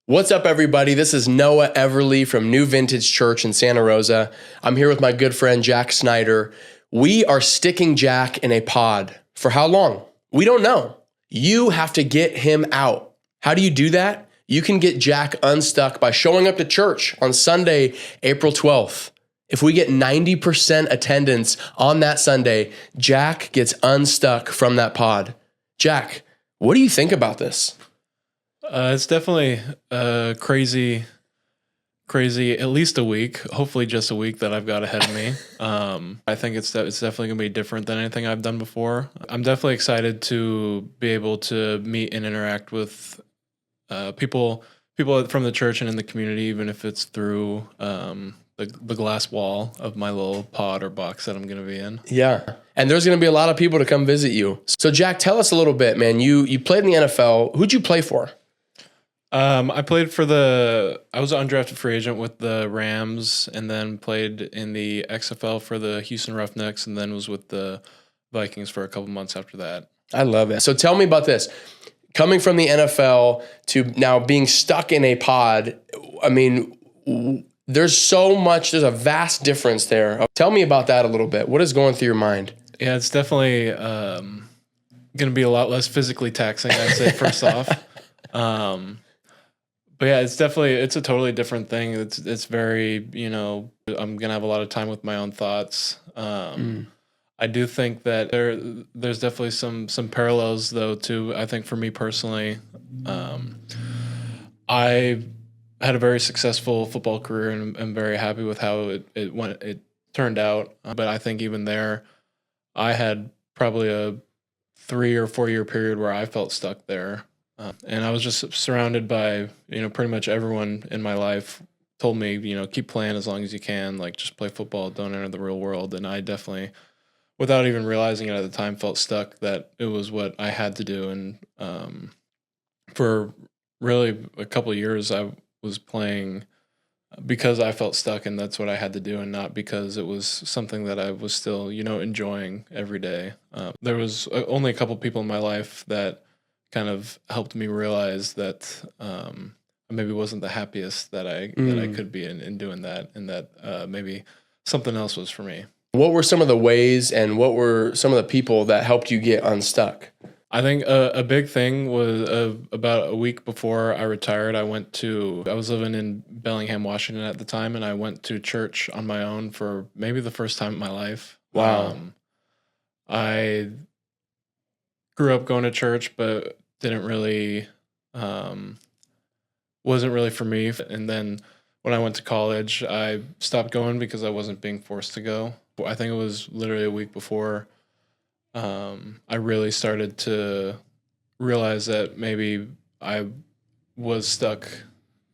What's up, everybody? This is Noah Everly from New Vintage Church in Santa Rosa. I'm here with my good friend, Jack Snyder. We are sticking Jack in a pod. For how long? We don't know. You have to get him out. How do you do that? You can get Jack unstuck by showing up to church on Sunday, April 12th. If we get 90% attendance on that Sunday, Jack gets unstuck from that pod. Jack, what do you think about this? It's definitely crazy, at least a week, hopefully just a week that I've got ahead of me. I think it's definitely going to be different than anything I've done before. I'm definitely excited to be able to meet and interact with people from the church and in the community, even if it's through the glass wall of my little pod or box that I'm going to be in. Yeah. And there's going to be a lot of people to come visit you. So Jack, tell us a little bit, man. You played in the NFL. Who'd you play for? I played I was an undrafted free agent with the Rams, and then played in the XFL for the Houston Roughnecks, and then was with the Vikings for a couple months after that. I love it. So tell me about this. Coming from the NFL to now being stuck in a pod, I mean, there's a vast difference there. Tell me about that a little bit. What is going through your mind? Yeah, it's definitely going to be a lot less physically taxing, I'd say, first off. But yeah, it's a totally different thing. It's very, I'm going to have a lot of time with my own thoughts. I do think that there's definitely some parallels, though, too. I think for me personally, I had a very successful football career, and I'm very happy with how it turned out. But I think even there, I had probably a 3 or 4 year period where I felt stuck there. And I was just surrounded by, pretty much everyone in my life told me, keep playing as long as you can, like just play football, don't enter the real world. And I definitely, without even realizing it at the time, felt stuck that it was what I had to do. And for really a couple of years, I was playing because I felt stuck, and that's what I had to do, and not because it was something that I was still, enjoying every day. There was only a couple people in my life that kind of helped me realize that I maybe wasn't the happiest that I could be in doing that, and that maybe something else was for me. What were some of the ways, and what were some of the people that helped you get unstuck? I think a big thing was about a week before I retired, I was living in Bellingham, Washington at the time, and I went to church on my own for maybe the first time in my life. Wow. I grew up going to church, but wasn't really for me. And then when I went to college, I stopped going because I wasn't being forced to go. I think it was literally a week before I really started to realize that maybe I was stuck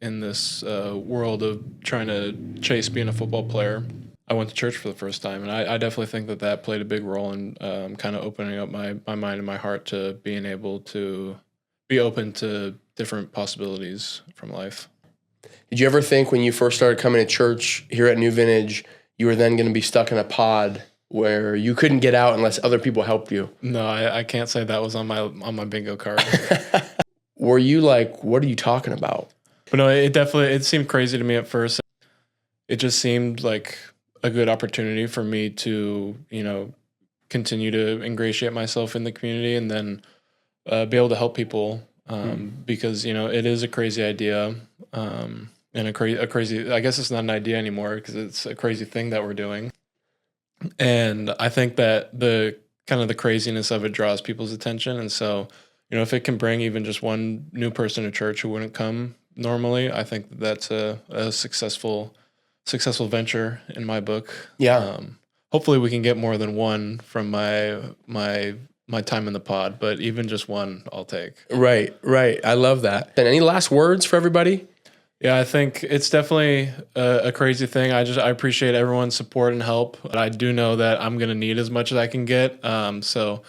in this world of trying to chase being a football player. I went to church for the first time, and I definitely think that played a big role in kind of opening up my mind and my heart to being able to be open to different possibilities from life. Did you ever think when you first started coming to church here at New Vintage, you were then going to be stuck in a pod where you couldn't get out unless other people helped you? No, I can't say that was on my bingo card. Were you like, what are you talking about? But no, it seemed crazy to me at first. It just seemed like a good opportunity for me to, continue to ingratiate myself in the community, and then be able to help people because, it is a crazy idea, and a crazy, I guess it's not an idea anymore because it's a crazy thing that we're doing. And I think that the kind of the craziness of it draws people's attention. And so, if it can bring even just one new person to church who wouldn't come normally, I think that's a successful venture in my book. Yeah. Hopefully we can get more than one from my time in the pod, but even just one I'll take. Right. I love that. And any last words for everybody? Yeah, I think it's definitely a crazy thing. I appreciate everyone's support and help. But I do know that I'm going to need as much as I can get. So,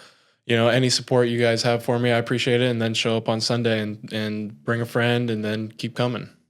any support you guys have for me, I appreciate it. And then show up on Sunday and bring a friend, and then keep coming.